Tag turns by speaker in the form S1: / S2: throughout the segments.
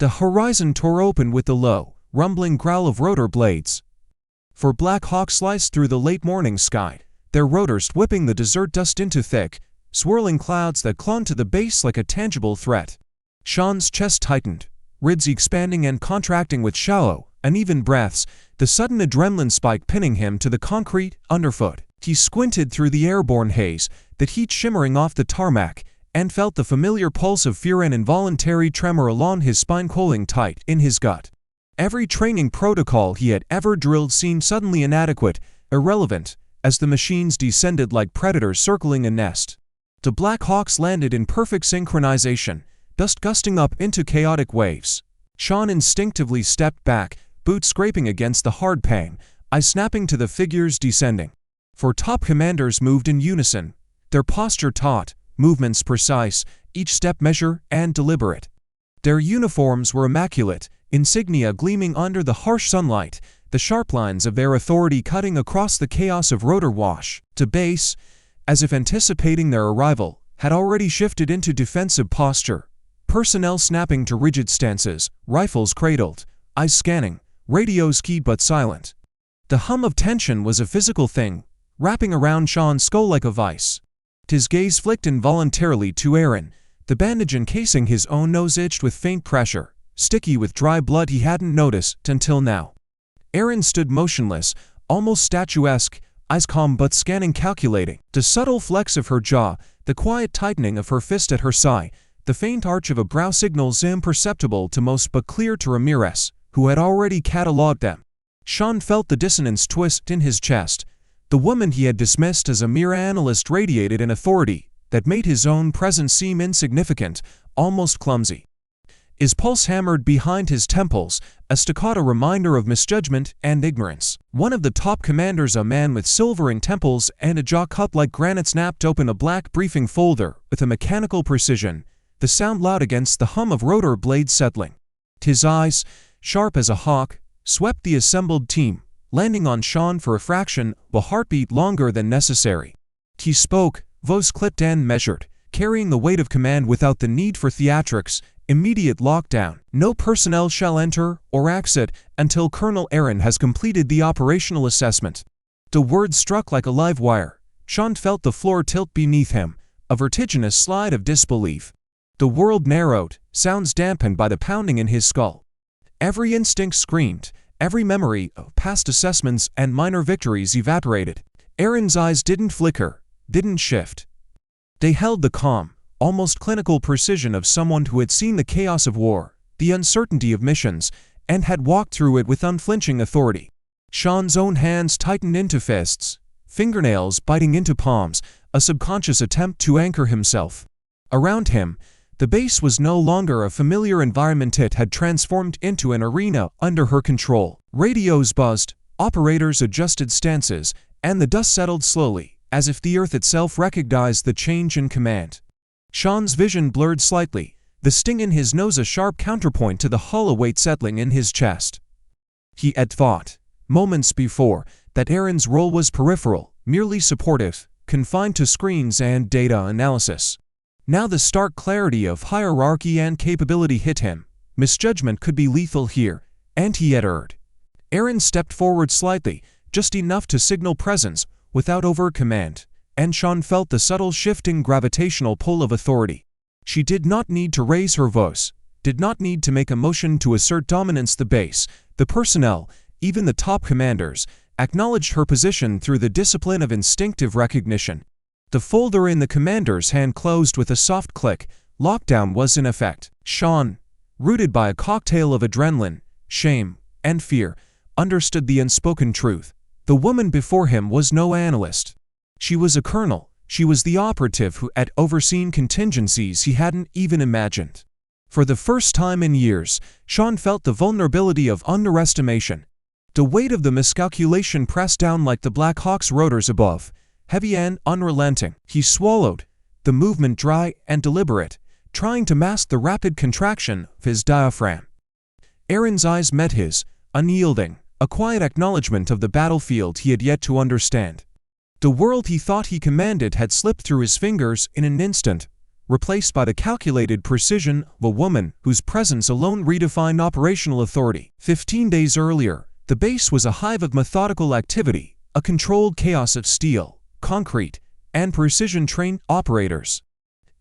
S1: The horizon tore open with the low, rumbling growl of rotor blades. For Black Hawk sliced through the late morning sky, their rotors whipping the desert dust into thick, swirling clouds that clung to the base like a tangible threat. Sean's chest tightened, ribs expanding and contracting with shallow, uneven breaths, the sudden adrenaline spike pinning him to the concrete underfoot. He squinted through the airborne haze, that heat shimmering off the tarmac, and felt the familiar pulse of fear and involuntary tremor along his spine coiling tight in his gut. Every training protocol he had ever drilled seemed suddenly inadequate, irrelevant, as the machines descended like predators circling a nest. The Black Hawks landed in perfect synchronization, dust gusting up into chaotic waves. Sean instinctively stepped back, boots scraping against the hard pane, eyes snapping to the figures descending. For top commanders moved in unison, their posture taut, movements precise, each step measured and deliberate. Their uniforms were immaculate, insignia gleaming under the harsh sunlight, the sharp lines of their authority cutting across the chaos of rotor wash. To base, as if anticipating their arrival, had already shifted into defensive posture. Personnel snapping to rigid stances, rifles cradled, eyes scanning, radios keyed but silent. The hum of tension was a physical thing, wrapping around Sean's skull like a vice. His gaze flicked involuntarily to Aaron. The bandage encasing his own nose itched with faint pressure, sticky with dry blood he hadn't noticed until now. Aaron stood motionless, almost statuesque, eyes calm but scanning, calculating. The subtle flex of her jaw, the quiet tightening of her fist at her side, the faint arch of a brow signals imperceptible to most but clear to Ramirez, who had already catalogued them. Sean felt the dissonance twist in his chest. The woman he had dismissed as a mere analyst radiated an authority that made his own presence seem insignificant, almost clumsy. His pulse hammered behind his temples, a staccato reminder of misjudgment and ignorance. One of the top commanders, a man with silvering temples and a jaw cut like granite, snapped open a black briefing folder with a mechanical precision, the sound loud against the hum of rotor blades settling. His eyes, sharp as a hawk, swept the assembled team, landing on Sean for a fraction of a heartbeat longer than necessary. He spoke, voice clipped and measured, carrying the weight of command without the need for theatrics. Immediate lockdown. No personnel shall enter or exit until Colonel Aaron has completed the operational assessment. The words struck like a live wire. Sean felt the floor tilt beneath him, a vertiginous slide of disbelief. The world narrowed, sounds dampened by the pounding in his skull. Every instinct screamed, every memory of past assessments and minor victories evaporated. Aaron's eyes didn't flicker, didn't shift. They held the calm, almost clinical precision of someone who had seen the chaos of war, the uncertainty of missions, and had walked through it with unflinching authority. Sean's own hands tightened into fists, fingernails biting into palms, a subconscious attempt to anchor himself. Around him, the base was no longer a familiar environment. It had transformed into an arena under her control. Radios buzzed, operators adjusted stances, and the dust settled slowly, as if the earth itself recognized the change in command. Sean's vision blurred slightly, the sting in his nose a sharp counterpoint to the hollow weight settling in his chest. He had thought, moments before, that Aaron's role was peripheral, merely supportive, confined to screens and data analysis. Now the stark clarity of hierarchy and capability hit him. Misjudgment could be lethal here, and he had erred. Aaron stepped forward slightly, just enough to signal presence, without overt command, and Sean felt the subtle shifting gravitational pull of authority. She did not need to raise her voice, did not need to make a motion to assert dominance. The base, the personnel, even the top commanders, acknowledged her position through the discipline of instinctive recognition. The folder in the commander's hand closed with a soft click. Lockdown was in effect. Sean, rooted by a cocktail of adrenaline, shame, and fear, understood the unspoken truth. The woman before him was no analyst. She was a colonel. She was the operative who had overseen contingencies he hadn't even imagined. For the first time in years, Sean felt the vulnerability of underestimation. The weight of the miscalculation pressed down like the Black Hawk's rotors above, heavy and unrelenting. He swallowed, the movement dry and deliberate, trying to mask the rapid contraction of his diaphragm. Aaron's eyes met his, unyielding, a quiet acknowledgement of the battlefield he had yet to understand. The world he thought he commanded had slipped through his fingers in an instant, replaced by the calculated precision of a woman whose presence alone redefined operational authority. 15 days earlier, the base was a hive of methodical activity, a controlled chaos of steel, concrete, and precision-trained operators.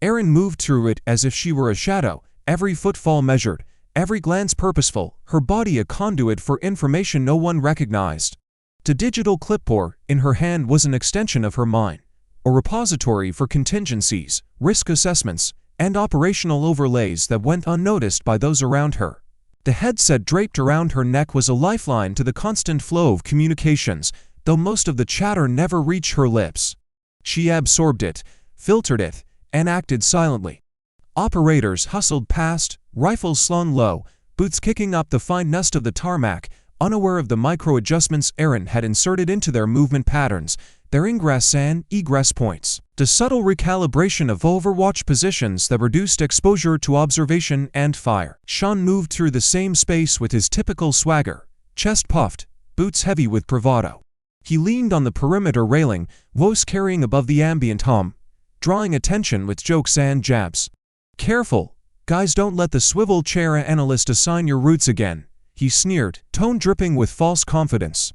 S1: Erin moved through it as if she were a shadow, every footfall measured, every glance purposeful, her body a conduit for information no one recognized. The digital clipboard in her hand was an extension of her mind, a repository for contingencies, risk assessments, and operational overlays that went unnoticed by those around her. The headset draped around her neck was a lifeline to the constant flow of communications, though most of the chatter never reached her lips. She absorbed it, filtered it, and acted silently. Operators hustled past, rifles slung low, boots kicking up the fine dust of the tarmac, unaware of the micro-adjustments Erin had inserted into their movement patterns, their ingress and egress points. The subtle recalibration of overwatch positions that reduced exposure to observation and fire. Sean moved through the same space with his typical swagger, chest puffed, boots heavy with bravado. He leaned on the perimeter railing, voice carrying above the ambient hum, drawing attention with jokes and jabs. "Careful, guys, don't let the swivel chair analyst assign your routes again," he sneered, tone dripping with false confidence.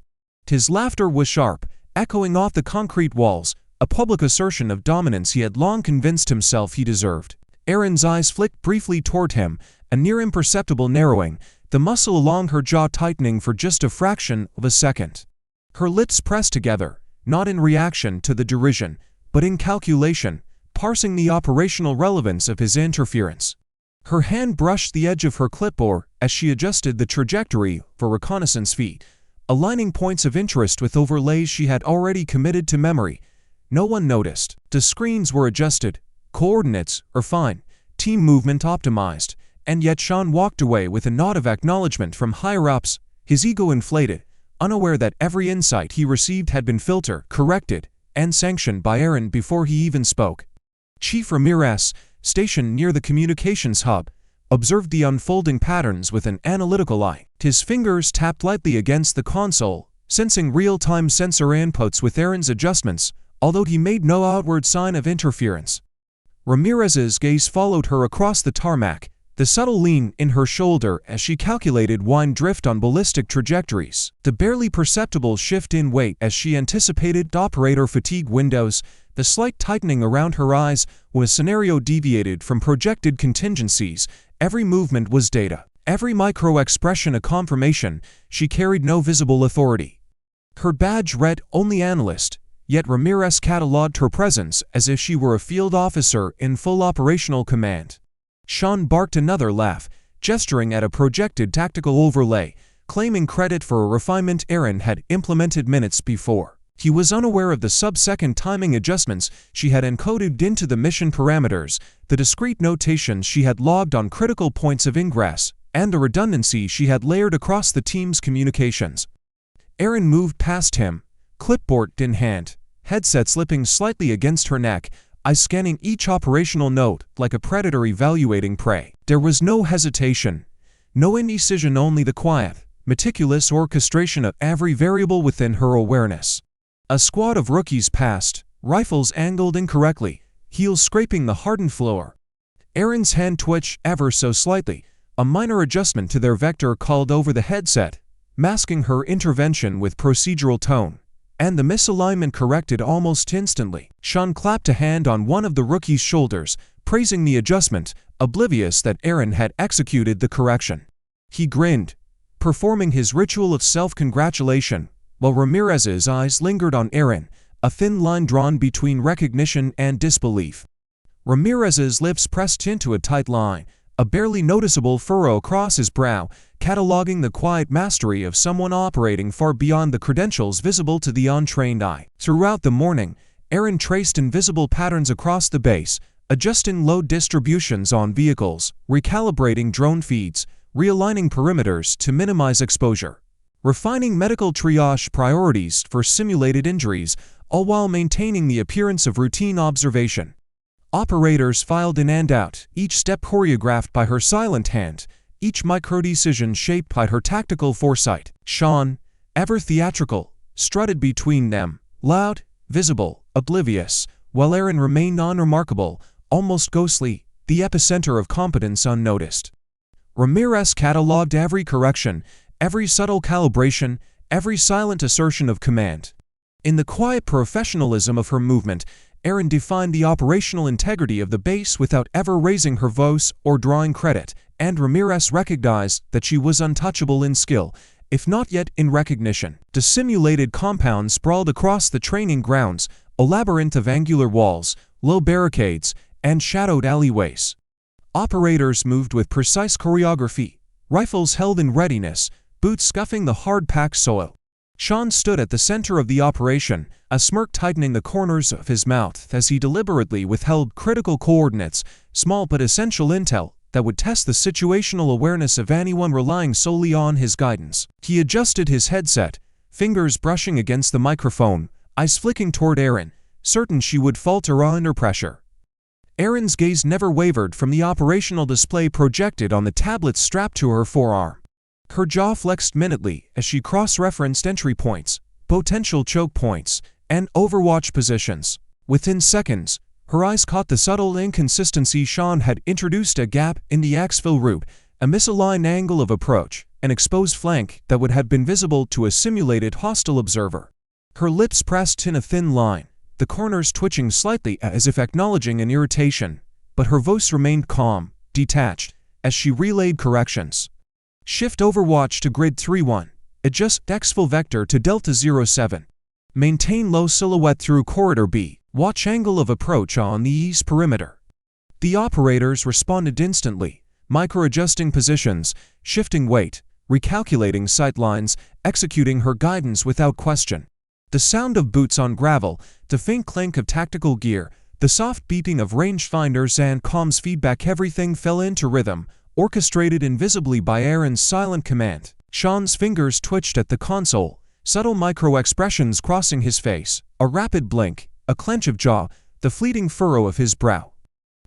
S1: His laughter was sharp, echoing off the concrete walls, a public assertion of dominance he had long convinced himself he deserved. Erin's eyes flicked briefly toward him, a near imperceptible narrowing, the muscle along her jaw tightening for just a fraction of a second. Her lips pressed together, not in reaction to the derision, but in calculation, parsing the operational relevance of his interference. Her hand brushed the edge of her clipboard as she adjusted the trajectory for reconnaissance feet, aligning points of interest with overlays she had already committed to memory. No one noticed. The screens were adjusted, coordinates refined, team movement optimized, and yet Sean walked away with a nod of acknowledgement from higher-ups, his ego inflated, unaware that every insight he received had been filtered, corrected, and sanctioned by Erin before he even spoke. Chief Ramirez, stationed near the communications hub, observed the unfolding patterns with an analytical eye. His fingers tapped lightly against the console, sensing real-time sensor inputs with Erin's adjustments, although he made no outward sign of interference. Ramirez's gaze followed her across the tarmac, the subtle lean in her shoulder as she calculated wind drift on ballistic trajectories, the barely perceptible shift in weight as she anticipated operator fatigue windows, the slight tightening around her eyes when a scenario deviated from projected contingencies. Every movement was data, every micro-expression a confirmation. She carried no visible authority. Her badge read only analyst, yet Ramirez catalogued her presence as if she were a field officer in full operational command. Sean barked another laugh, gesturing at a projected tactical overlay, claiming credit for a refinement Erin had implemented minutes before. He was unaware of the sub-second timing adjustments she had encoded into the mission parameters, the discrete notations she had logged on critical points of ingress, and the redundancy she had layered across the team's communications. Erin moved past him, clipboard in hand, headset slipping slightly against her neck, eyes scanning each operational note like a predator evaluating prey. There was no hesitation, no indecision, only the quiet, meticulous orchestration of every variable within her awareness. A squad of rookies passed, rifles angled incorrectly, heels scraping the hardened floor. Erin's hand twitched ever so slightly, a minor adjustment to their vector called over the headset, masking her intervention with procedural tone, and the misalignment corrected almost instantly. Sean clapped a hand on one of the rookie's shoulders, praising the adjustment, oblivious that Erin had executed the correction. He grinned, performing his ritual of self-congratulation, while Ramirez's eyes lingered on Erin, a thin line drawn between recognition and disbelief. Ramirez's lips pressed into a tight line, a barely noticeable furrow across his brow, cataloging the quiet mastery of someone operating far beyond the credentials visible to the untrained eye. Throughout the morning, Erin traced invisible patterns across the base, adjusting load distributions on vehicles, recalibrating drone feeds, realigning perimeters to minimize exposure, refining medical triage priorities for simulated injuries, all while maintaining the appearance of routine observation. Operators filed in and out, each step choreographed by her silent hand, each micro-decision shaped by her tactical foresight. Sean, ever theatrical, strutted between them, loud, visible, oblivious, while Erin remained unremarkable, almost ghostly, the epicenter of competence unnoticed. Ramirez cataloged every correction, every subtle calibration, every silent assertion of command. In the quiet professionalism of her movement, Erin defined the operational integrity of the base without ever raising her voice or drawing credit, and Ramirez recognized that she was untouchable in skill, if not yet in recognition. The simulated compound sprawled across the training grounds, a labyrinth of angular walls, low barricades, and shadowed alleyways. Operators moved with precise choreography, rifles held in readiness, boots scuffing the hard-packed soil. Sean stood at the center of the operation, a smirk tightening the corners of his mouth as he deliberately withheld critical coordinates, small but essential intel that would test the situational awareness of anyone relying solely on his guidance. He adjusted his headset, fingers brushing against the microphone, eyes flicking toward Erin, certain she would falter under pressure. Erin's gaze never wavered from the operational display projected on the tablet strapped to her forearm. Her jaw flexed minutely as she cross-referenced entry points, potential choke points, and overwatch positions. Within seconds, her eyes caught the subtle inconsistency. Sean had introduced a gap in the exfil route, a misaligned angle of approach, an exposed flank that would have been visible to a simulated hostile observer. Her lips pressed in a thin line, the corners twitching slightly as if acknowledging an irritation, but her voice remained calm, detached, as she relayed corrections. Shift Overwatch to Grid 3-1. Adjust exfil vector to Delta 07. Maintain low silhouette through Corridor B. Watch angle of approach on the east perimeter. The operators responded instantly, micro-adjusting positions, shifting weight, recalculating sightlines, executing her guidance without question. The sound of boots on gravel, the faint clink of tactical gear, the soft beeping of rangefinders and comms feedback, everything fell into rhythm, orchestrated invisibly by Erin's silent command. Sean's fingers twitched at the console, subtle micro-expressions crossing his face, a rapid blink, a clench of jaw, the fleeting furrow of his brow.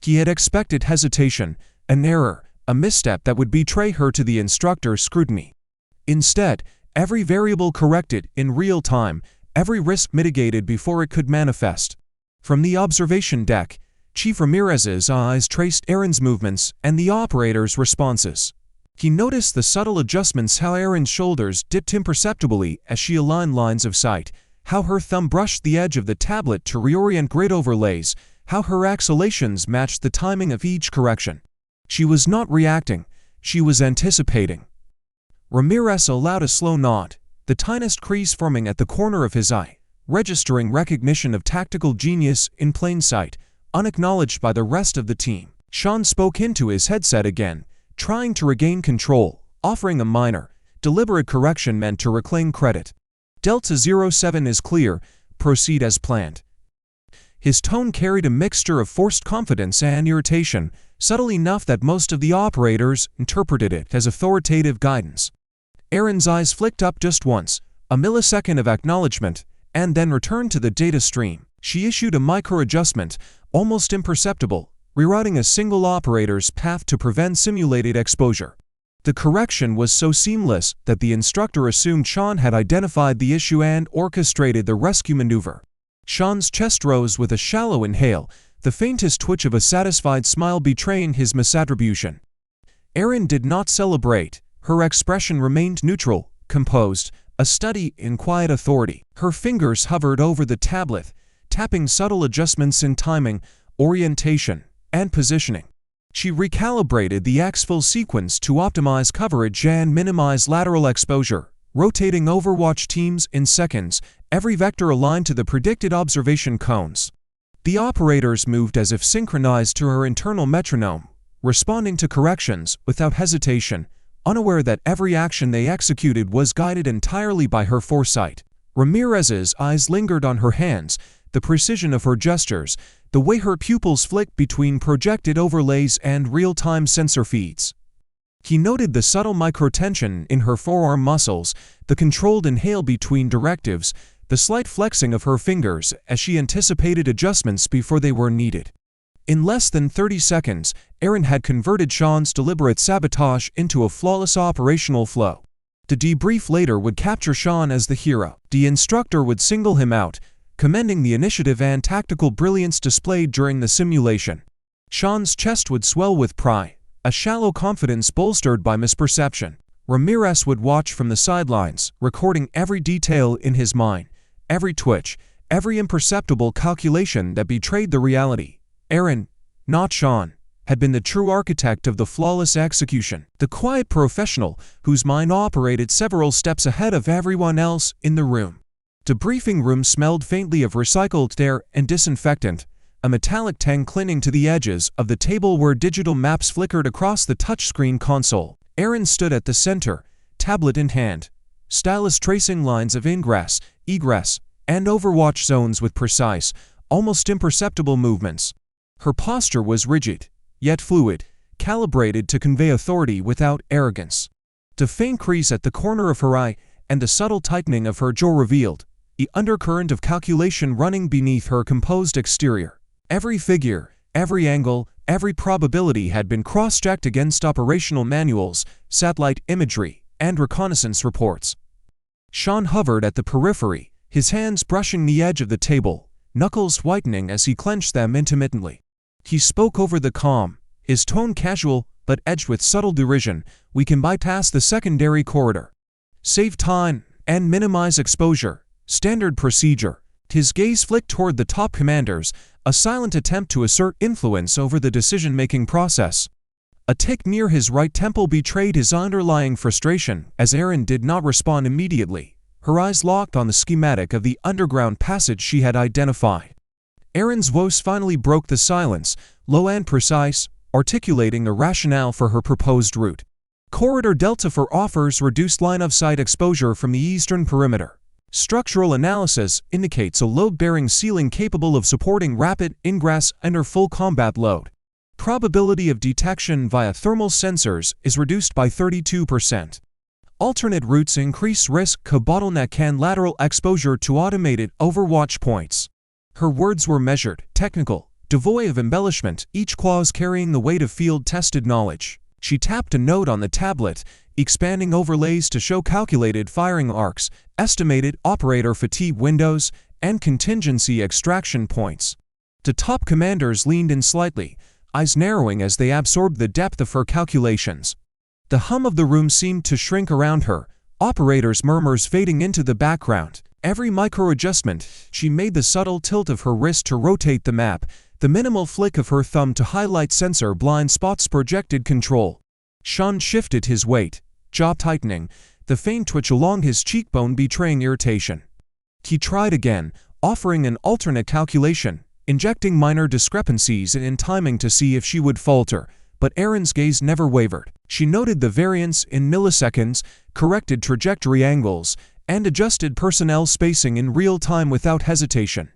S1: He had expected hesitation, an error, a misstep that would betray her to the instructor's scrutiny. Instead, every variable corrected in real time, every risk mitigated before it could manifest. From the observation deck, Chief Ramirez's eyes traced Erin's movements and the operator's responses. He noticed the subtle adjustments, how Erin's shoulders dipped imperceptibly as she aligned lines of sight, how her thumb brushed the edge of the tablet to reorient grid overlays, how her exhalations matched the timing of each correction. She was not reacting, she was anticipating. Ramirez allowed a slow nod, the tiniest crease forming at the corner of his eye, registering recognition of tactical genius in plain sight, unacknowledged by the rest of the team. Sean spoke into his headset again, trying to regain control, offering a minor, deliberate correction meant to reclaim credit. Delta 07 is clear, proceed as planned. His tone carried a mixture of forced confidence and irritation, subtle enough that most of the operators interpreted it as authoritative guidance. Erin's eyes flicked up just once, a millisecond of acknowledgement, and then returned to the data stream. She issued a micro-adjustment, almost imperceptible, rerouting a single operator's path to prevent simulated exposure. The correction was so seamless that the instructor assumed Sean had identified the issue and orchestrated the rescue maneuver. Sean's chest rose with a shallow inhale, the faintest twitch of a satisfied smile betraying his misattribution. Erin did not celebrate. Her expression remained neutral, composed, a study in quiet authority. Her fingers hovered over the tablet, tapping subtle adjustments in timing, orientation, and positioning. She recalibrated the exfil sequence to optimize coverage and minimize lateral exposure, rotating Overwatch teams in seconds, every vector aligned to the predicted observation cones. The operators moved as if synchronized to her internal metronome, responding to corrections without hesitation, unaware that every action they executed was guided entirely by her foresight. Ramirez's eyes lingered on her hands, the precision of her gestures, the way her pupils flicked between projected overlays and real-time sensor feeds. He noted the subtle microtension in her forearm muscles, the controlled inhale between directives, the slight flexing of her fingers as she anticipated adjustments before they were needed. In less than 30 seconds, Erin had converted Sean's deliberate sabotage into a flawless operational flow. The debrief later would capture Sean as the hero. The instructor would single him out, commending the initiative and tactical brilliance displayed during the simulation. Sean's chest would swell with pride, a shallow confidence bolstered by misperception. Ramirez would watch from the sidelines, recording every detail in his mind, every twitch, every imperceptible calculation that betrayed the reality. Aaron, not Sean, had been the true architect of the flawless execution, the quiet professional whose mind operated several steps ahead of everyone else in the room. The briefing room smelled faintly of recycled air and disinfectant, a metallic tang clinging to the edges of the table where digital maps flickered across the touchscreen console. Aaron stood at the center, tablet in hand, stylus tracing lines of ingress, egress, and overwatch zones with precise, almost imperceptible movements. Her posture was rigid, yet fluid, calibrated to convey authority without arrogance. The faint crease at the corner of her eye and the subtle tightening of her jaw revealed the undercurrent of calculation running beneath her composed exterior. Every figure, every angle, every probability had been cross-checked against operational manuals, satellite imagery, and reconnaissance reports. Sean hovered at the periphery, his hands brushing the edge of the table, knuckles whitening as he clenched them intermittently. He spoke over the comm, his tone casual but edged with subtle derision. "We can bypass the secondary corridor. Save time and minimize exposure. Standard procedure." His gaze flicked toward the top commanders, a silent attempt to assert influence over the decision-making process. A tick near his right temple betrayed his underlying frustration as Aaron did not respond immediately, her eyes locked on the schematic of the underground passage she had identified. Aaron's voice finally broke the silence, low and precise, articulating the rationale for her proposed route. Corridor Delta 4 offers reduced line-of-sight exposure from the eastern perimeter. Structural analysis indicates a load-bearing ceiling capable of supporting rapid ingress under full combat load. Probability of detection via thermal sensors is reduced by 32%. Alternate routes increase risk to bottleneck and lateral exposure to automated overwatch points. Her words were measured, technical, devoid of embellishment, each clause carrying the weight of field-tested knowledge. She tapped a note on the tablet, expanding overlays to show calculated firing arcs, estimated operator fatigue windows, and contingency extraction points. The top commanders leaned in slightly, eyes narrowing as they absorbed the depth of her calculations. The hum of the room seemed to shrink around her, operators' murmurs fading into the background. Every micro-adjustment, she made the subtle tilt of her wrist to rotate the map, the minimal flick of her thumb to highlight sensor blind spots projected control. Sean shifted his weight, jaw tightening, the faint twitch along his cheekbone betraying irritation. He tried again, offering an alternate calculation, injecting minor discrepancies in timing to see if she would falter, but Aaron's gaze never wavered. She noted the variance in milliseconds, corrected trajectory angles, and adjusted personnel spacing in real time without hesitation.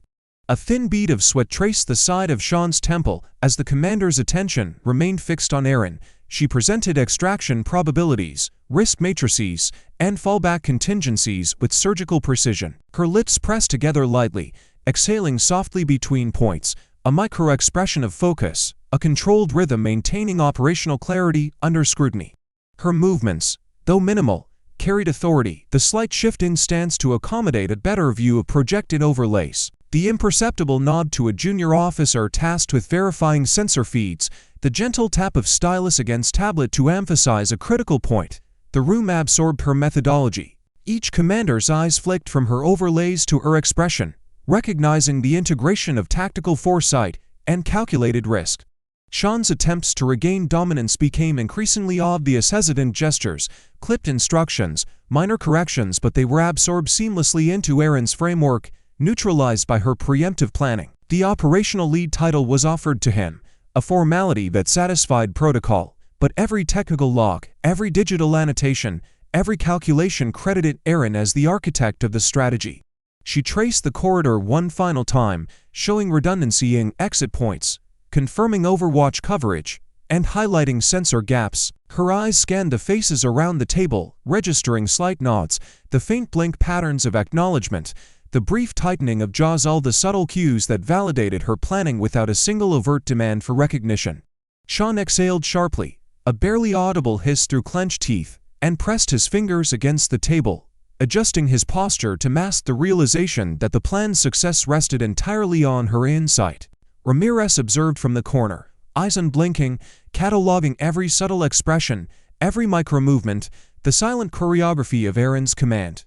S1: A thin bead of sweat traced the side of Sean's temple as the commander's attention remained fixed on Aaron. She presented extraction probabilities, risk matrices, and fallback contingencies with surgical precision. Her lips pressed together lightly, exhaling softly between points, a micro-expression of focus, a controlled rhythm maintaining operational clarity under scrutiny. Her movements, though minimal, carried authority, the slight shift in stance to accommodate a better view of projected overlays, the imperceptible nod to a junior officer tasked with verifying sensor feeds, the gentle tap of stylus against tablet to emphasize a critical point. The room absorbed her methodology. Each commander's eyes flicked from her overlays to her expression, recognizing the integration of tactical foresight and calculated risk. Sean's attempts to regain dominance became increasingly obvious, hesitant gestures, clipped instructions, minor corrections, but they were absorbed seamlessly into Aaron's framework, neutralized by her preemptive planning. The operational lead title was offered to him, a formality that satisfied protocol, but every technical log, every digital annotation, every calculation credited Aaron as the architect of the strategy. She traced the corridor one final time, showing redundancy in exit points, confirming overwatch coverage, and highlighting sensor gaps. Her eyes scanned the faces around the table, registering slight nods, the faint blink patterns of acknowledgement, the brief tightening of jaws, all the subtle cues that validated her planning without a single overt demand for recognition. Sean exhaled sharply, a barely audible hiss through clenched teeth, and pressed his fingers against the table, adjusting his posture to mask the realization that the plan's success rested entirely on her insight. Ramirez observed from the corner, eyes unblinking, cataloging every subtle expression, every micro-movement, the silent choreography of Eren's command.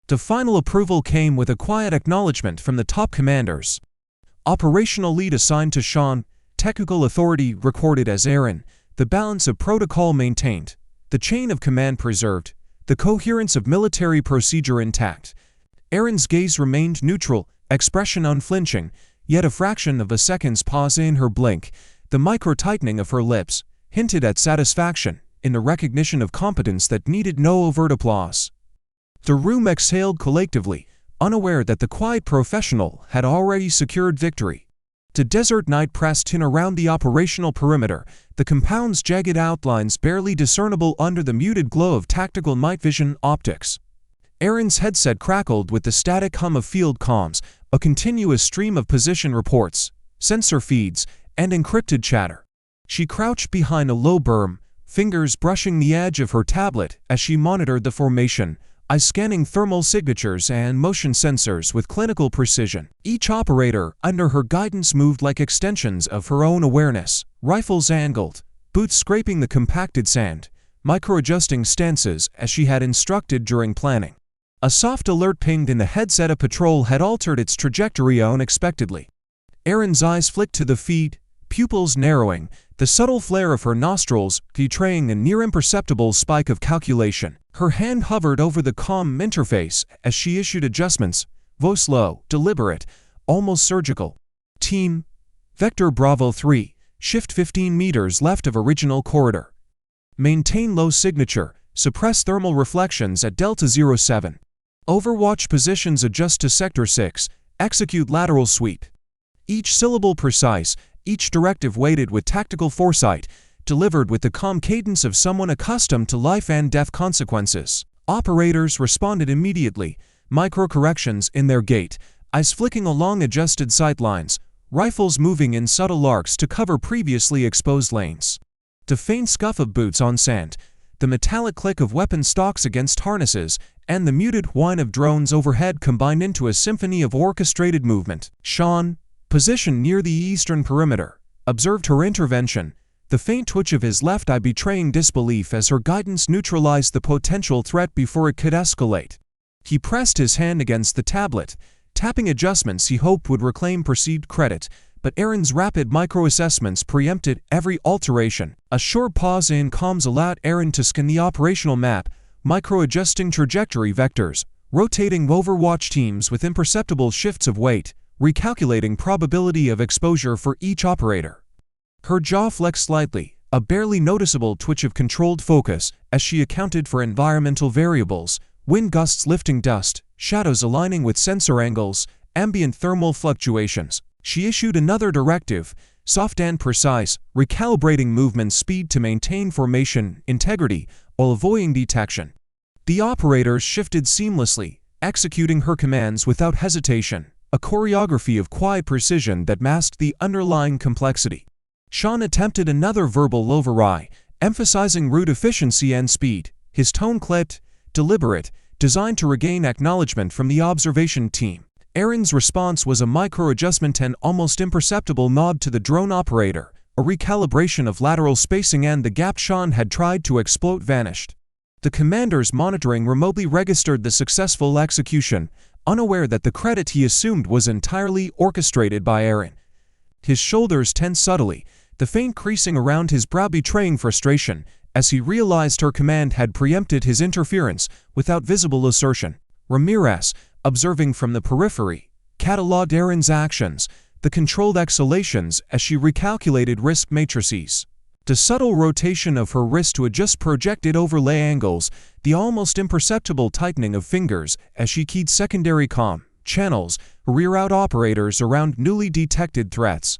S1: The final approval came with a quiet acknowledgement from the top commanders. Operational lead assigned to Sean, technical authority recorded as Eren, the balance of protocol maintained, the chain of command preserved, the coherence of military procedure intact. Eren's gaze remained neutral, expression unflinching, yet a fraction of a second's pause in her blink, the micro-tightening of her lips, hinted at satisfaction in the recognition of competence that needed no overt applause. The room exhaled collectively, unaware that the quiet professional had already secured victory. The desert night pressed in around the operational perimeter, the compound's jagged outlines barely discernible under the muted glow of tactical night vision optics. Eren's headset crackled with the static hum of field comms, a continuous stream of position reports, sensor feeds, and encrypted chatter. She crouched behind a low berm, fingers brushing the edge of her tablet as she monitored the formation, eyes scanning thermal signatures and motion sensors with clinical precision. Each operator under her guidance moved like extensions of her own awareness, rifles angled, boots scraping the compacted sand, micro-adjusting stances as she had instructed during planning. A soft alert pinged in the headset. A patrol had altered its trajectory unexpectedly. Eren's eyes flicked to the feed, pupils narrowing, the subtle flare of her nostrils betraying a near-imperceptible spike of calculation. Her hand hovered over the comm interface as she issued adjustments, voice low, deliberate, almost surgical. Team, Vector Bravo 3, shift 15 meters left of original corridor. Maintain low signature, suppress thermal reflections at Delta 07. Overwatch positions adjust to Sector 6, execute lateral sweep. Each syllable precise, each directive weighted with tactical foresight, delivered with the calm cadence of someone accustomed to life and death consequences. Operators responded immediately, micro-corrections in their gait, eyes flicking along adjusted sight lines, rifles moving in subtle arcs to cover previously exposed lanes. The faint scuff of boots on sand, the metallic click of weapon stocks against harnesses, and the muted whine of drones overhead combined into a symphony of orchestrated movement. Sean, positioned near the eastern perimeter, observed her intervention, the faint twitch of his left eye betraying disbelief as her guidance neutralized the potential threat before it could escalate. He pressed his hand against the tablet, tapping adjustments he hoped would reclaim perceived credit, but Eren's rapid micro-assessments preempted every alteration. A short pause in comms allowed Eren to scan the operational map, micro-adjusting trajectory vectors, rotating Overwatch teams with imperceptible shifts of weight, recalculating probability of exposure for each operator. Her jaw flexed slightly, a barely noticeable twitch of controlled focus as she accounted for environmental variables, wind gusts lifting dust, shadows aligning with sensor angles, ambient thermal fluctuations. She issued another directive, soft and precise, recalibrating movement speed to maintain formation integrity while avoiding detection. The operators shifted seamlessly, executing her commands without hesitation, a choreography of quiet precision that masked the underlying complexity. Sean attempted another verbal override, emphasizing route efficiency and speed, his tone clipped, deliberate, designed to regain acknowledgement from the observation team. Eren's response was a micro-adjustment and almost imperceptible nod to the drone operator, a recalibration of lateral spacing, and the gap Sean had tried to exploit vanished. The commanders monitoring remotely registered the successful execution, unaware that the credit he assumed was entirely orchestrated by Eren. His shoulders tensed subtly, the faint creasing around his brow betraying frustration, as he realized her command had preempted his interference without visible assertion. Ramirez, observing from the periphery, cataloged Eren's actions, the controlled exhalations as she recalculated risk matrices. The subtle rotation of her wrist to adjust projected overlay angles, the almost imperceptible tightening of fingers as she keyed secondary comm channels, rear-out operators around newly detected threats.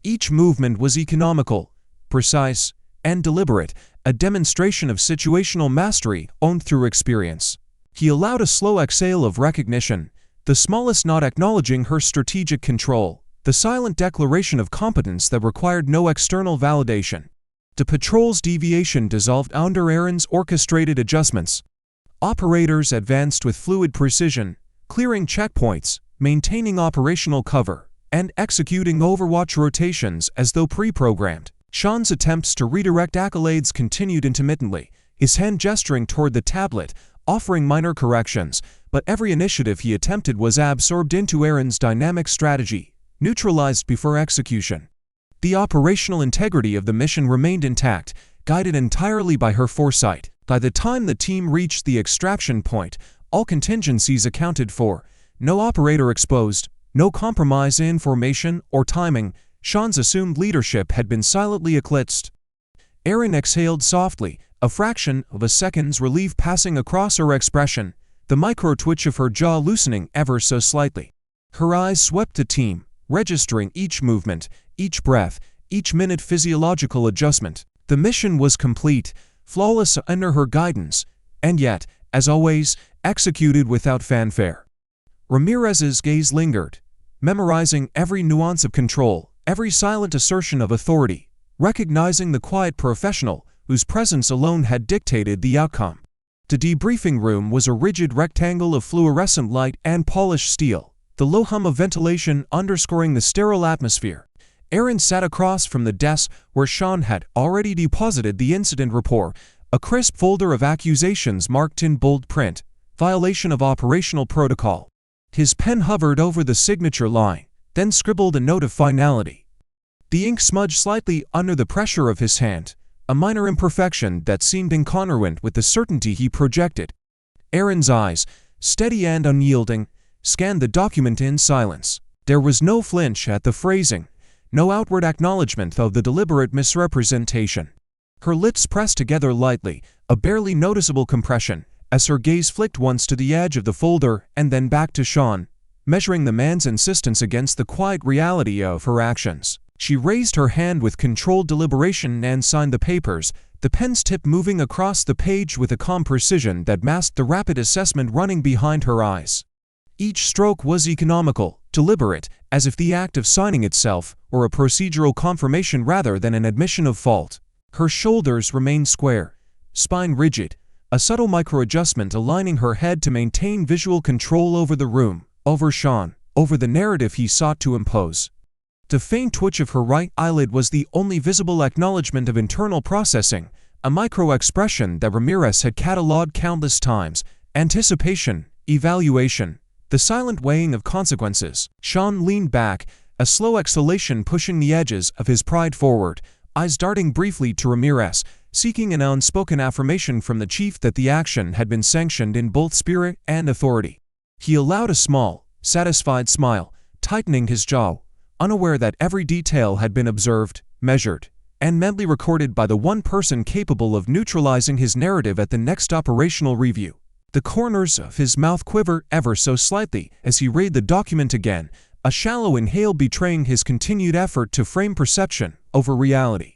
S1: Each movement was economical, precise, and deliberate, a demonstration of situational mastery owned through experience. He allowed a slow exhale of recognition, the smallest nod acknowledging her strategic control, the silent declaration of competence that required no external validation. The patrol's deviation dissolved under Eren's orchestrated adjustments. Operators advanced with fluid precision, clearing checkpoints, maintaining operational cover, and executing Overwatch rotations as though pre-programmed. Sean's attempts to redirect accolades continued intermittently, his hand gesturing toward the tablet, offering minor corrections, but every initiative he attempted was absorbed into Erin's dynamic strategy, neutralized before execution. The operational integrity of the mission remained intact, guided entirely by her foresight. By the time the team reached the extraction point, all contingencies accounted for, no operator exposed, no compromise in formation or timing, Sean's assumed leadership had been silently eclipsed. Erin exhaled softly, a fraction of a second's relief passing across her expression, the micro-twitch of her jaw loosening ever so slightly. Her eyes swept the team, registering each movement, each breath, each minute physiological adjustment. The mission was complete, flawless under her guidance, and yet, as always, executed without fanfare. Ramirez's gaze lingered, memorizing every nuance of control, every silent assertion of authority, recognizing the quiet professional whose presence alone had dictated the outcome. The debriefing room was a rigid rectangle of fluorescent light and polished steel, the low hum of ventilation underscoring the sterile atmosphere. Erin sat across from the desk where Sean had already deposited the incident report, a crisp folder of accusations marked in bold print, violation of operational protocol. His pen hovered over the signature line, then scribbled a note of finality. The ink smudged slightly under the pressure of his hand, a minor imperfection that seemed incongruent with the certainty he projected. Erin's eyes, steady and unyielding, scanned the document in silence. There was no flinch at the phrasing, no outward acknowledgement of the deliberate misrepresentation. Her lips pressed together lightly, a barely noticeable compression, as her gaze flicked once to the edge of the folder and then back to Sean, measuring the man's insistence against the quiet reality of her actions. She raised her hand with controlled deliberation and signed the papers, the pen's tip moving across the page with a calm precision that masked the rapid assessment running behind her eyes. Each stroke was economical, deliberate, as if the act of signing itself were a procedural confirmation rather than an admission of fault. Her shoulders remained square, spine rigid, a subtle micro-adjustment aligning her head to maintain visual control over the room, over Sean, over the narrative he sought to impose. The faint twitch of her right eyelid was the only visible acknowledgement of internal processing, a micro-expression that Ramirez had catalogued countless times, anticipation, evaluation, the silent weighing of consequences. Sean leaned back, a slow exhalation pushing the edges of his pride forward, eyes darting briefly to Ramirez, seeking an unspoken affirmation from the chief that the action had been sanctioned in both spirit and authority. He allowed a small, satisfied smile, tightening his jaw, unaware that every detail had been observed, measured, and mentally recorded by the one person capable of neutralizing his narrative at the next operational review. The corners of his mouth quivered ever so slightly as he read the document again, a shallow inhale betraying his continued effort to frame perception over reality.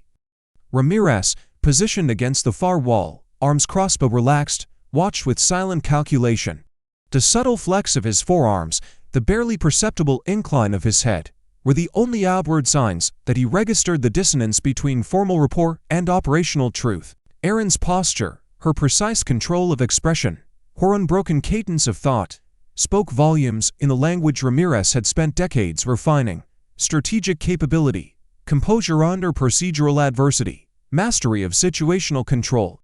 S1: Ramirez, positioned against the far wall, arms crossbow relaxed, watched with silent calculation. The subtle flex of his forearms, the barely perceptible incline of his head, were the only outward signs that he registered the dissonance between formal rapport and operational truth. Erin's posture, her precise control of expression, her unbroken cadence of thought, spoke volumes in the language Ramirez had spent decades refining: strategic capability, composure under procedural adversity, mastery of situational control.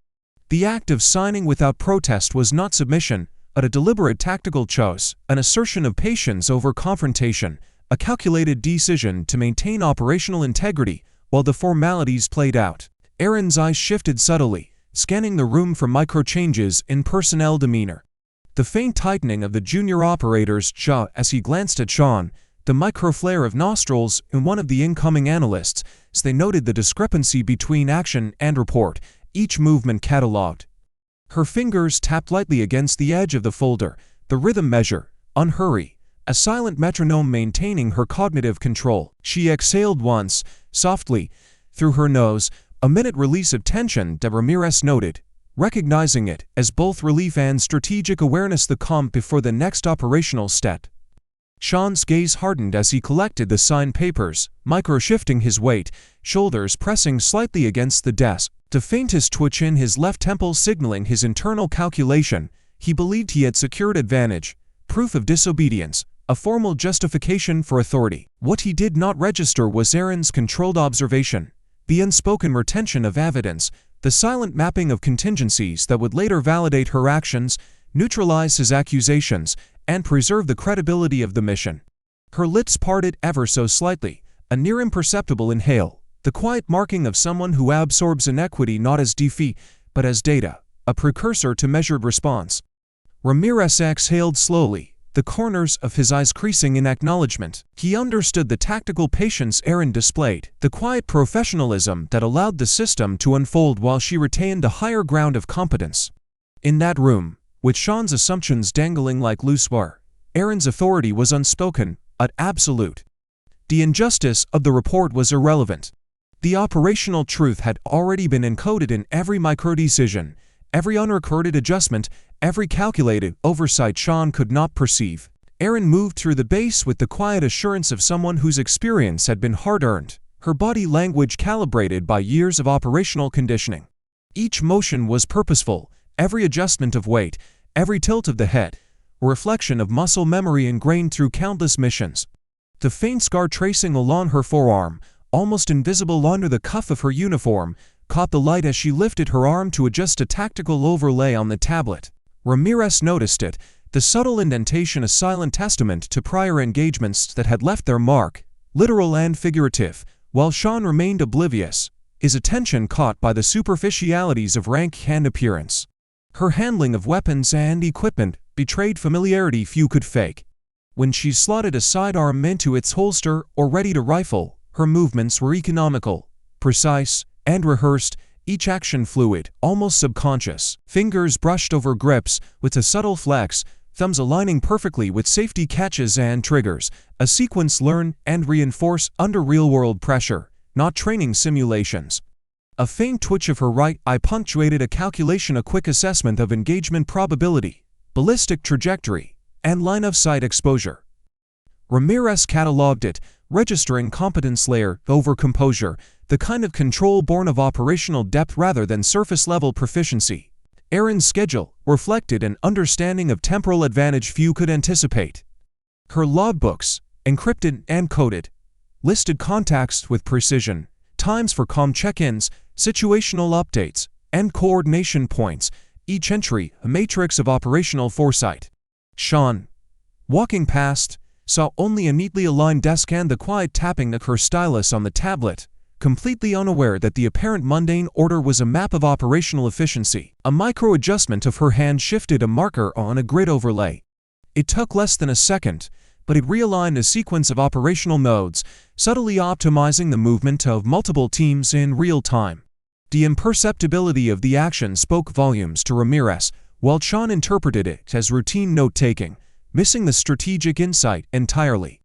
S1: The act of signing without protest was not submission, but a deliberate tactical choice, an assertion of patience over confrontation, a calculated decision to maintain operational integrity while the formalities played out. Erin's eyes shifted subtly, scanning the room for micro-changes in personnel demeanor. The faint tightening of the junior operator's jaw as he glanced at Sean, the micro-flare of nostrils in one of the incoming analysts as they noted the discrepancy between action and report, each movement catalogued. Her fingers tapped lightly against the edge of the folder, the rhythm measure, unhurried, a silent metronome maintaining her cognitive control. She exhaled once, softly, through her nose, a minute release of tension that Ramirez noted, recognizing it as both relief and strategic awareness, the calm before the next operational step. Sean's gaze hardened as he collected the signed papers, micro-shifting his weight, shoulders pressing slightly against the desk, the faintest twitch in his left temple signaling his internal calculation. He believed he had secured advantage, proof of disobedience, a formal justification for authority. What he did not register was Aaron's controlled observation, the unspoken retention of evidence, the silent mapping of contingencies that would later validate her actions, neutralize his accusations, and preserve the credibility of the mission. Her lips parted ever so slightly, a near imperceptible inhale, the quiet marking of someone who absorbs inequity not as defeat, but as data, a precursor to measured response. Ramirez exhaled slowly, the corners of his eyes creasing in acknowledgement. He understood the tactical patience Aaron displayed, the quiet professionalism that allowed the system to unfold while she retained a higher ground of competence. In that room, with Sean's assumptions dangling like loose wire, Aaron's authority was unspoken, but absolute. The injustice of the report was irrelevant. The operational truth had already been encoded in every micro-decision, every unrecorded adjustment, every calculated oversight Sean could not perceive. Aaron moved through the base with the quiet assurance of someone whose experience had been hard-earned, her body language calibrated by years of operational conditioning. Each motion was purposeful, every adjustment of weight, every tilt of the head, a reflection of muscle memory ingrained through countless missions. The faint scar tracing along her forearm, almost invisible under the cuff of her uniform, caught the light as she lifted her arm to adjust a tactical overlay on the tablet. Ramirez noticed it, the subtle indentation a silent testament to prior engagements that had left their mark, literal and figurative, while Sean remained oblivious, his attention caught by the superficialities of rank and appearance. Her handling of weapons and equipment betrayed familiarity few could fake. When she slotted a sidearm into its holster or readied a rifle, her movements were economical, precise, and rehearsed, each action fluid, almost subconscious. Fingers brushed over grips with a subtle flex, thumbs aligning perfectly with safety catches and triggers, a sequence learned and reinforced under real-world pressure, not training simulations. A faint twitch of her right eye punctuated a calculation, a quick assessment of engagement probability, ballistic trajectory, and line-of-sight exposure. Ramirez cataloged it, registering competence layer over composure, the kind of control born of operational depth rather than surface-level proficiency. Aaron's schedule reflected an understanding of temporal advantage few could anticipate. Her logbooks, encrypted and coded, listed contacts with precision, times for comm check-ins, situational updates, and coordination points, each entry a matrix of operational foresight. Sean, walking past, saw only a neatly aligned desk and the quiet tapping of her stylus on the tablet, completely unaware that the apparent mundane order was a map of operational efficiency. A micro-adjustment of her hand shifted a marker on a grid overlay. It took less than a second, but it realigned a sequence of operational modes, subtly optimizing the movement of multiple teams in real time. The imperceptibility of the action spoke volumes to Ramirez, while Sean interpreted it as routine note-taking, missing the strategic insight entirely.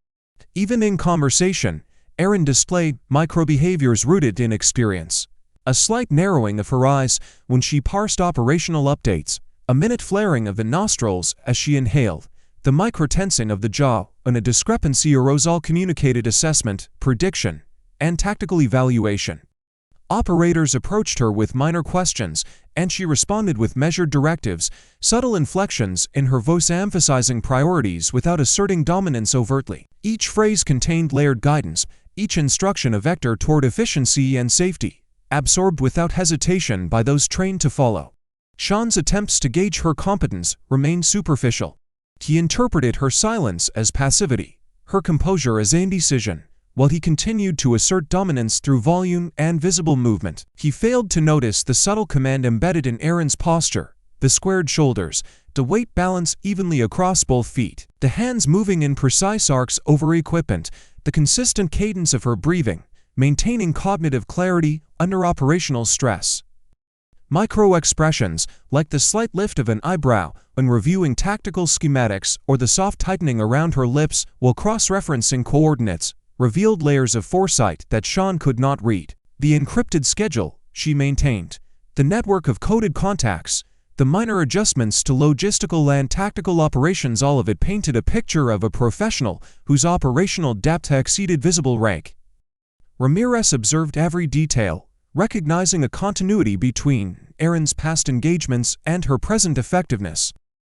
S1: Even in conversation, Aaron displayed micro-behaviors rooted in experience. A slight narrowing of her eyes when she parsed operational updates, a minute flaring of the nostrils as she inhaled, the micro-tensing of the jaw when a discrepancy arose, all communicated assessment, prediction, and tactical evaluation. Operators approached her with minor questions, and she responded with measured directives, subtle inflections in her voice emphasizing priorities without asserting dominance overtly. Each phrase contained layered guidance, each instruction a vector toward efficiency and safety, absorbed without hesitation by those trained to follow. Sean's attempts to gauge her competence remained superficial. He interpreted her silence as passivity, her composure as indecision, while he continued to assert dominance through volume and visible movement. He failed to notice the subtle command embedded in Aaron's posture, the squared shoulders, the weight balance evenly across both feet, the hands moving in precise arcs over equipment, the consistent cadence of her breathing, maintaining cognitive clarity under operational stress. Micro-expressions, like the slight lift of an eyebrow when reviewing tactical schematics or the soft tightening around her lips while cross-referencing coordinates, revealed layers of foresight that Sean could not read. The encrypted schedule she maintained, the network of coded contacts, the minor adjustments to logistical and tactical operations, all of it painted a picture of a professional whose operational depth exceeded visible rank. Ramirez observed every detail, recognizing a continuity between Aaron's past engagements and her present effectiveness.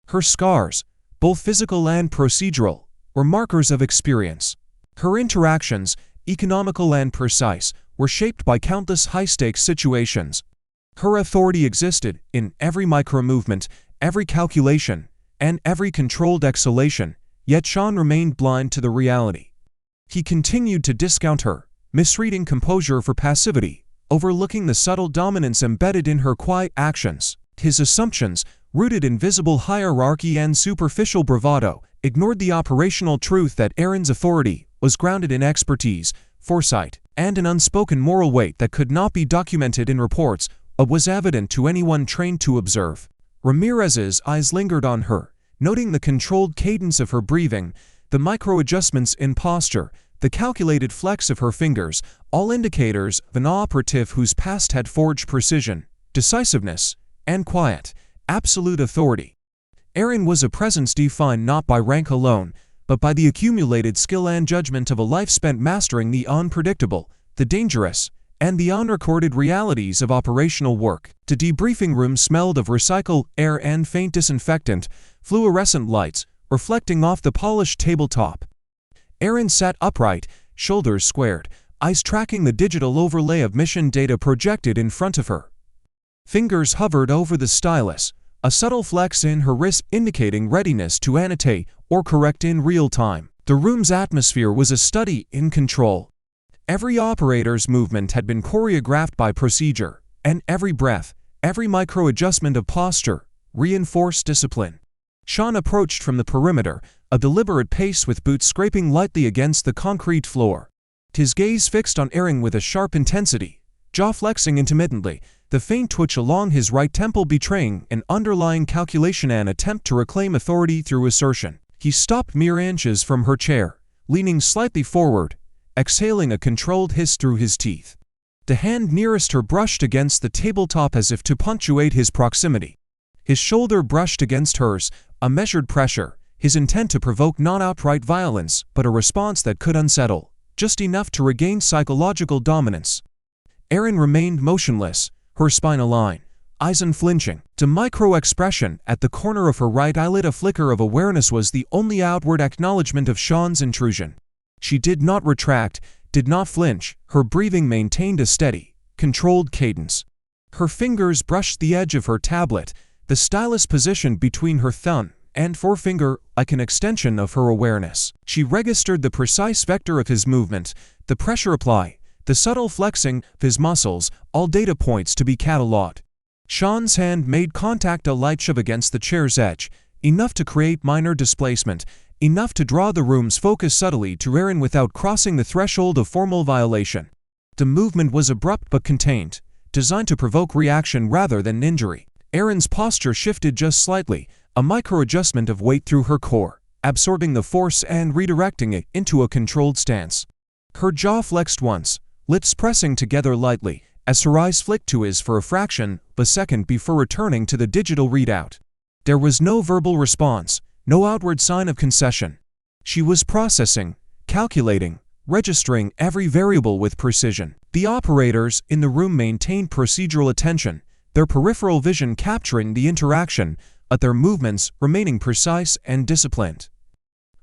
S1: Her scars, both physical and procedural, were markers of experience. Her interactions, economical and precise, were shaped by countless high-stakes situations. Her authority existed in every micro-movement, every calculation, and every controlled exhalation, yet Sean remained blind to the reality. He continued to discount her, misreading composure for passivity, overlooking the subtle dominance embedded in her quiet actions. His assumptions, rooted in visible hierarchy and superficial bravado, ignored the operational truth that Erin's authority was grounded in expertise, foresight, and an unspoken moral weight that could not be documented in reports, but was evident to anyone trained to observe. Ramirez's eyes lingered on her, noting the controlled cadence of her breathing, the micro-adjustments in posture, the calculated flex of her fingers, all indicators of an operative whose past had forged precision, decisiveness, and quiet, absolute authority. Erin was a presence defined not by rank alone, but by the accumulated skill and judgment of a life spent mastering the unpredictable, the dangerous, and the unrecorded realities of operational work. The debriefing room smelled of recycled air and faint disinfectant, fluorescent lights, reflecting off the polished tabletop. Erin sat upright, shoulders squared, eyes tracking the digital overlay of mission data projected in front of her. Fingers hovered over the stylus, a subtle flex in her wrist indicating readiness to annotate or correct in real time. The room's atmosphere was a study in control. Every operator's movement had been choreographed by procedure, and every breath, every micro-adjustment of posture, reinforced discipline. Sean approached from the perimeter, a deliberate pace with boots scraping lightly against the concrete floor. His gaze fixed on Erin with a sharp intensity, jaw flexing intermittently, the faint twitch along his right temple betraying an underlying calculation and attempt to reclaim authority through assertion. He stopped mere inches from her chair, leaning slightly forward, exhaling a controlled hiss through his teeth. The hand nearest her brushed against the tabletop as if to punctuate his proximity. His shoulder brushed against hers, a measured pressure, his intent to provoke not outright violence, but a response that could unsettle, just enough to regain psychological dominance. Erin remained motionless, her spine aligned, eyes unflinching. The micro-expression at the corner of her right eyelid, a flicker of awareness, was the only outward acknowledgement of Sean's intrusion. She did not retract, did not flinch, her breathing maintained a steady, controlled cadence. Her fingers brushed the edge of her tablet, the stylus positioned between her thumb and forefinger like an extension of her awareness. She registered the precise vector of his movement, the pressure apply, the subtle flexing of his muscles, all data points to be catalogued. Sean's hand made contact, a light shove against the chair's edge, enough to create minor displacement, enough to draw the room's focus subtly to Erin without crossing the threshold of formal violation. The movement was abrupt but contained, designed to provoke reaction rather than injury. Erin's posture shifted just slightly, a micro-adjustment of weight through her core, absorbing the force and redirecting it into a controlled stance. Her jaw flexed once, lips pressing together lightly, as her eyes flicked to his for a fraction of a second before returning to the digital readout. There was no verbal response, no outward sign of concession. She was processing, calculating, registering every variable with precision. The operators in the room maintained procedural attention, their peripheral vision capturing the interaction, but their movements remaining precise and disciplined.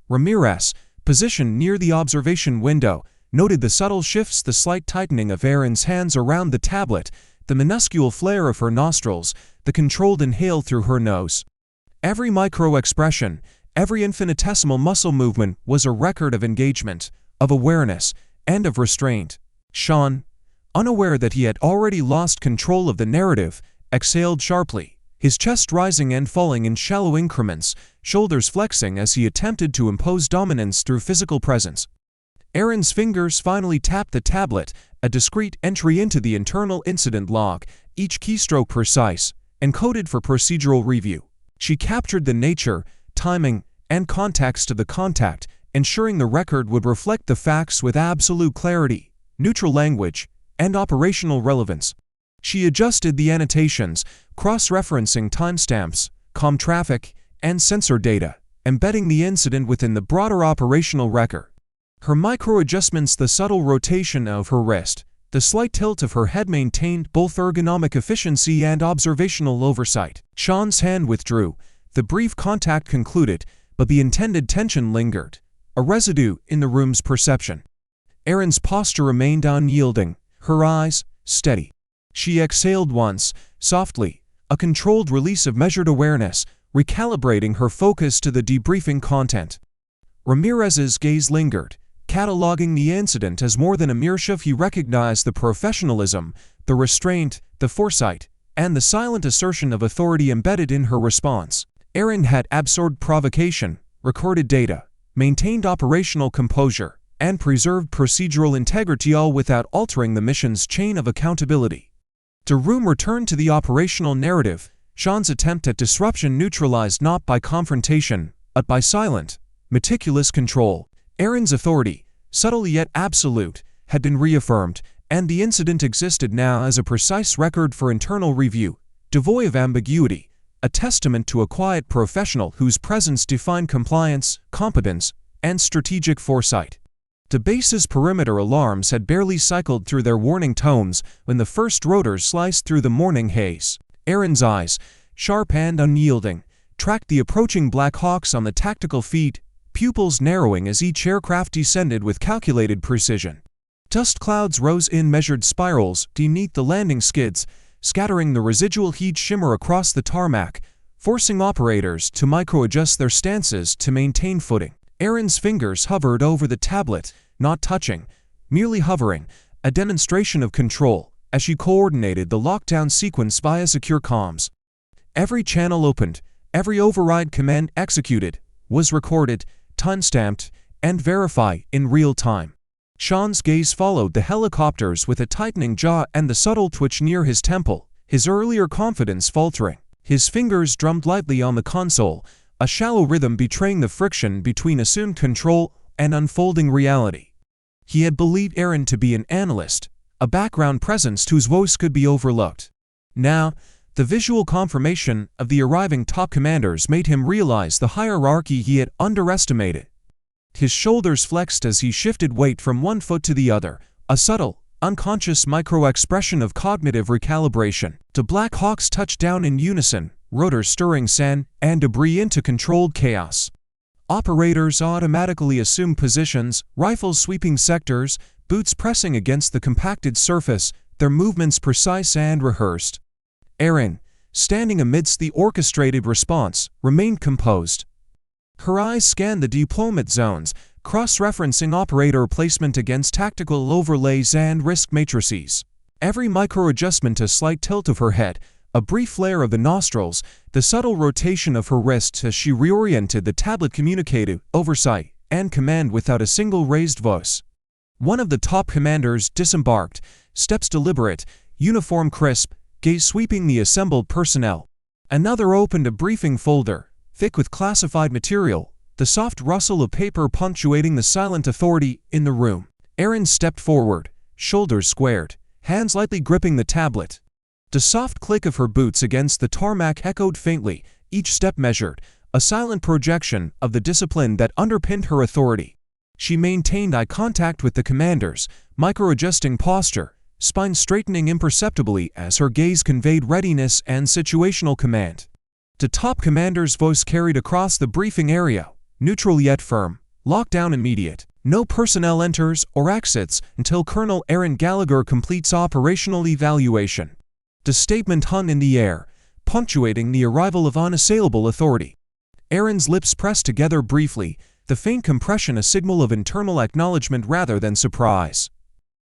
S1: Ramirez, positioned near the observation window, noted the subtle shifts, the slight tightening of Erin's hands around the tablet, the minuscule flare of her nostrils, the controlled inhale through her nose. Every micro-expression, every infinitesimal muscle movement was a record of engagement, of awareness, and of restraint. Sean, unaware that he had already lost control of the narrative, exhaled sharply, his chest rising and falling in shallow increments, shoulders flexing as he attempted to impose dominance through physical presence. Erin's fingers finally tapped the tablet, a discrete entry into the internal incident log, each keystroke precise, encoded for procedural review. She captured the nature, timing, and context of the contact, ensuring the record would reflect the facts with absolute clarity, neutral language, and operational relevance. She adjusted the annotations, cross-referencing timestamps, comm traffic, and sensor data, embedding the incident within the broader operational record. Her micro-adjustments, the subtle rotation of her wrist, the slight tilt of her head maintained both ergonomic efficiency and observational oversight. Sean's hand withdrew, the brief contact concluded, but the intended tension lingered, a residue in the room's perception. Erin's posture remained unyielding, her eyes steady. She exhaled once, softly, a controlled release of measured awareness, recalibrating her focus to the debriefing content. Ramirez's gaze lingered, cataloging the incident as more than a mere shift. He recognized the professionalism, the restraint, the foresight, and the silent assertion of authority embedded in her response. Erin had absorbed provocation, recorded data, maintained operational composure, and preserved procedural integrity, all without altering the mission's chain of accountability. The room returned to the operational narrative, Sean's attempt at disruption neutralized not by confrontation, but by silent, meticulous control. Erin's authority, subtle yet absolute, had been reaffirmed, and the incident existed now as a precise record for internal review, devoid of ambiguity, a testament to a quiet professional whose presence defined compliance, competence, and strategic foresight. The base's perimeter alarms had barely cycled through their warning tones when the first rotors sliced through the morning haze. Erin's eyes, sharp and unyielding, tracked the approaching Black Hawks on the tactical feed, pupils narrowing as each aircraft descended with calculated precision. Dust clouds rose in measured spirals beneath the landing skids, scattering the residual heat shimmer across the tarmac, forcing operators to micro-adjust their stances to maintain footing. Erin's fingers hovered over the tablet, not touching, merely hovering, a demonstration of control, as she coordinated the lockdown sequence via secure comms. Every channel opened, every override command executed, was recorded, time-stamped, and verified in real time. Sean's gaze followed the helicopters with a tightening jaw and the subtle twitch near his temple, his earlier confidence faltering. His fingers drummed lightly on the console, a shallow rhythm betraying the friction between assumed control and unfolding reality. He had believed Erin to be an analyst, a background presence whose voice could be overlooked. Now, the visual confirmation of the arriving top commanders made him realize the hierarchy he had underestimated. His shoulders flexed as he shifted weight from one foot to the other, a subtle, unconscious micro-expression of cognitive recalibration. The Black Hawks touched down in unison, rotors stirring sand and debris into controlled chaos. Operators automatically assumed positions, rifles sweeping sectors, boots pressing against the compacted surface, their movements precise and rehearsed. Erin, standing amidst the orchestrated response, remained composed. Her eyes scanned the deployment zones, cross-referencing operator placement against tactical overlays and risk matrices. Every micro-adjustment, a slight tilt of her head, a brief flare of the nostrils, the subtle rotation of her wrists as she reoriented the tablet communicated oversight and command without a single raised voice. One of the top commanders disembarked, steps deliberate, uniform crisp, gaze sweeping the assembled personnel. Another opened a briefing folder, thick with classified material, the soft rustle of paper punctuating the silent authority in the room. Erin stepped forward, shoulders squared, hands lightly gripping the tablet. The soft click of her boots against the tarmac echoed faintly, each step measured, a silent projection of the discipline that underpinned her authority. She maintained eye contact with the commanders, micro-adjusting posture, spine straightening imperceptibly as her gaze conveyed readiness and situational command. The top commander's voice carried across the briefing area, neutral yet firm, lockdown immediate. No personnel enters or exits until Colonel Erin Gallagher completes operational evaluation. The statement hung in the air, punctuating the arrival of unassailable authority. Erin's lips pressed together briefly, the faint compression a signal of internal acknowledgement rather than surprise.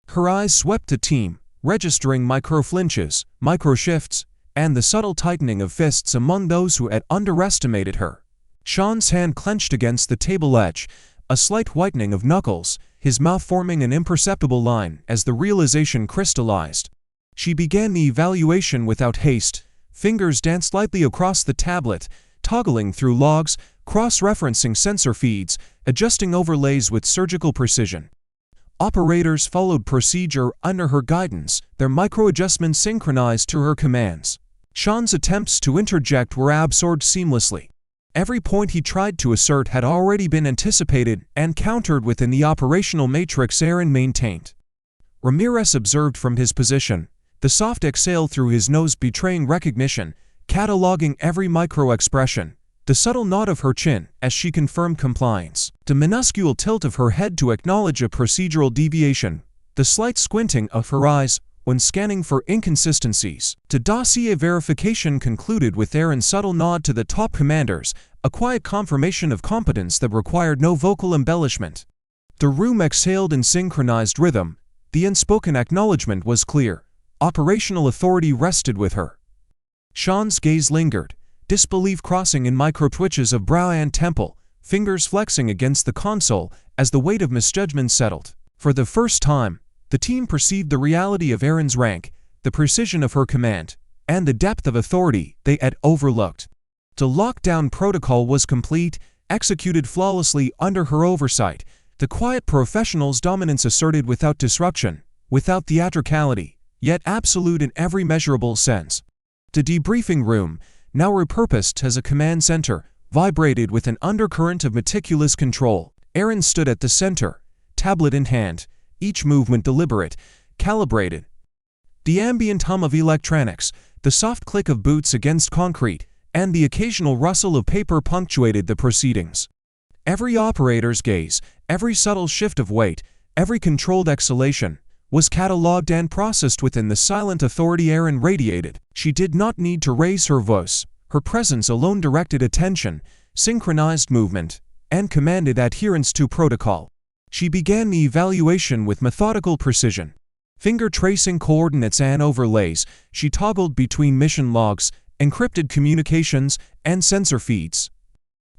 S1: Her eyes swept the team, registering micro-flinches, micro-shifts, and the subtle tightening of fists among those who had underestimated her. Sean's hand clenched against the table edge, a slight whitening of knuckles, his mouth forming an imperceptible line as the realization crystallized. She began the evaluation without haste, fingers danced lightly across the tablet, toggling through logs, cross-referencing sensor feeds, adjusting overlays with surgical precision. Operators followed procedure under her guidance, their micro-adjustments synchronized to her commands. Sean's attempts to interject were absorbed seamlessly. Every point he tried to assert had already been anticipated and countered within the operational matrix Erin maintained. Ramirez observed from his position, the soft exhale through his nose betraying recognition, cataloging every micro-expression, The subtle nod of her chin as she confirmed compliance, the minuscule tilt of her head to acknowledge a procedural deviation, the slight squinting of her eyes when scanning for inconsistencies. The dossier verification concluded with Aaron's subtle nod to the top commanders, a quiet confirmation of competence that required no vocal embellishment. The room exhaled in synchronized rhythm. The unspoken acknowledgement was clear. Operational authority rested with her. Sean's gaze lingered, disbelief crossing in micro-twitches of brow and temple, fingers flexing against the console as the weight of misjudgment settled. For the first time, the team perceived the reality of Aaron's rank, the precision of her command, and the depth of authority they had overlooked. The lockdown protocol was complete, executed flawlessly under her oversight, the quiet professional's dominance asserted without disruption, without theatricality, yet absolute in every measurable sense. The debriefing room, now repurposed as a command center, vibrated with an undercurrent of meticulous control. Aaron stood at the center, tablet in hand, each movement deliberate, calibrated. The ambient hum of electronics, the soft click of boots against concrete, and the occasional rustle of paper punctuated the proceedings. Every operator's gaze, every subtle shift of weight, every controlled exhalation, was catalogued and processed within the silent authority Aaron radiated. She did not need to raise her voice. Her presence alone directed attention, synchronized movement, and commanded adherence to protocol. She began the evaluation with methodical precision. Finger tracing coordinates and overlays, she toggled between mission logs, encrypted communications, and sensor feeds.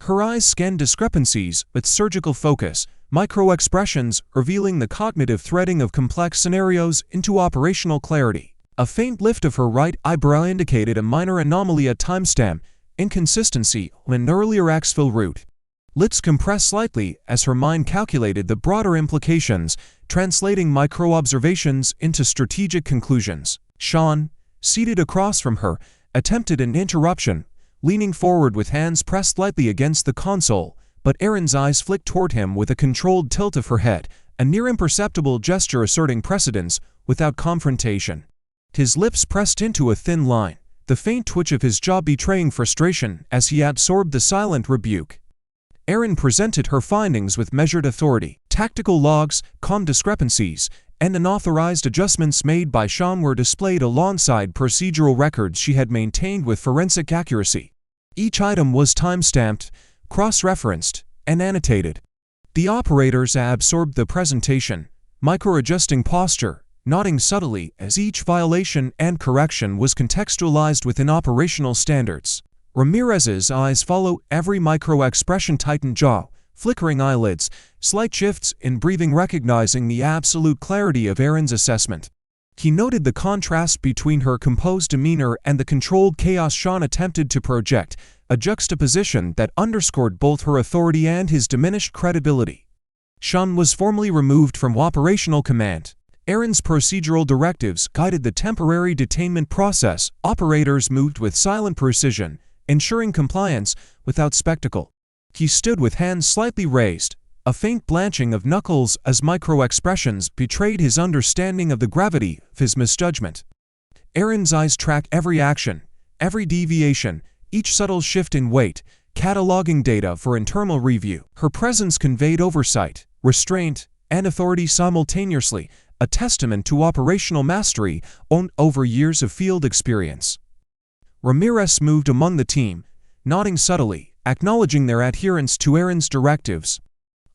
S1: Her eyes scanned discrepancies with surgical focus, micro-expressions revealing the cognitive threading of complex scenarios into operational clarity. A faint lift of her right eyebrow indicated a minor anomaly, a timestamp inconsistency on an earlier exfil route. Lips compressed slightly as her mind calculated the broader implications, translating micro-observations into strategic conclusions. Sean, seated across from her, attempted an interruption, leaning forward with hands pressed lightly against the console, but Aaron's eyes flicked toward him with a controlled tilt of her head, a near imperceptible gesture asserting precedence without confrontation. His lips pressed into a thin line, the faint twitch of his jaw betraying frustration as he absorbed the silent rebuke. Aaron presented her findings with measured authority. Tactical logs, comm discrepancies, and unauthorized adjustments made by Sean were displayed alongside procedural records she had maintained with forensic accuracy. Each item was time-stamped, cross-referenced, and annotated. The operators absorbed the presentation, micro-adjusting posture, nodding subtly as each violation and correction was contextualized within operational standards. Ramirez's eyes followed every micro-expression, tightened jaw, flickering eyelids, slight shifts in breathing, recognizing the absolute clarity of Aaron's assessment. He noted the contrast between her composed demeanor and the controlled chaos Sean attempted to project, a juxtaposition that underscored both her authority and his diminished credibility. Sean was formally removed from operational command. Aaron's procedural directives guided the temporary detainment process. Operators moved with silent precision, ensuring compliance without spectacle. He stood with hands slightly raised, a faint blanching of knuckles as micro-expressions betrayed his understanding of the gravity of his misjudgment. Aaron's eyes tracked every action, every deviation, each subtle shift in weight, cataloging data for internal review. Her presence conveyed oversight, restraint, and authority simultaneously, a testament to operational mastery owned over years of field experience. Ramirez moved among the team, nodding subtly, acknowledging their adherence to Aaron's directives.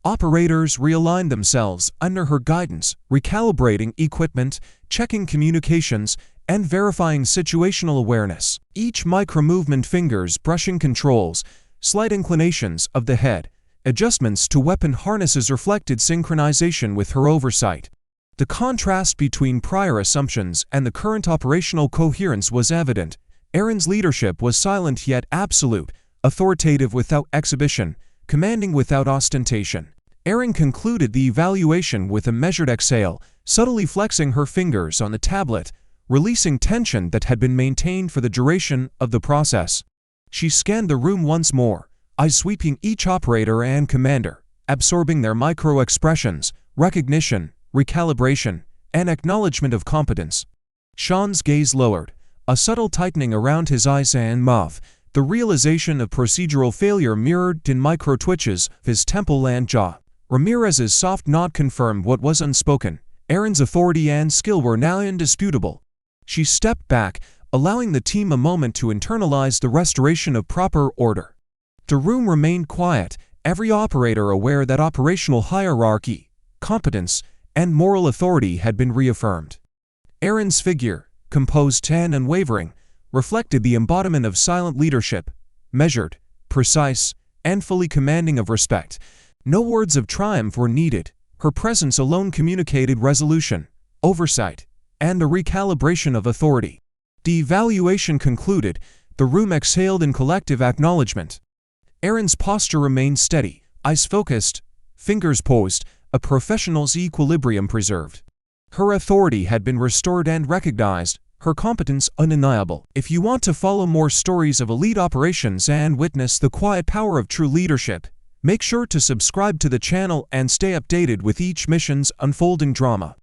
S1: Operators realigned themselves under her guidance, recalibrating equipment, checking communications, and verifying situational awareness. Each micro-movement, fingers brushing controls, slight inclinations of the head, adjustments to weapon harnesses reflected synchronization with her oversight. The contrast between prior assumptions and the current operational coherence was evident. Aaron's leadership was silent yet absolute, authoritative without exhibition, commanding without ostentation. Aaron concluded the evaluation with a measured exhale, subtly flexing her fingers on the tablet, releasing tension that had been maintained for the duration of the process. She scanned the room once more, eyes sweeping each operator and commander, absorbing their micro-expressions, recognition, recalibration, and acknowledgement of competence. Sean's gaze lowered, a subtle tightening around his eyes and mouth, The realization of procedural failure mirrored in micro-twitches of his temple and jaw. Ramirez's soft nod confirmed what was unspoken. Erin's authority and skill were now indisputable. She stepped back, allowing the team a moment to internalize the restoration of proper order. The room remained quiet, every operator aware that operational hierarchy, competence, and moral authority had been reaffirmed. Erin's figure, composed and unwavering, reflected the embodiment of silent leadership, measured, precise, and fully commanding of respect. No words of triumph were needed. Her presence alone communicated resolution, oversight, and a recalibration of authority. The evaluation concluded, the room exhaled in collective acknowledgement. Erin's posture remained steady, eyes focused, fingers posed, a professional's equilibrium preserved. Her authority had been restored and recognized, her competence undeniable. If you want to follow more stories of elite operations and witness the quiet power of true leadership, make sure to subscribe to the channel and stay updated with each mission's unfolding drama.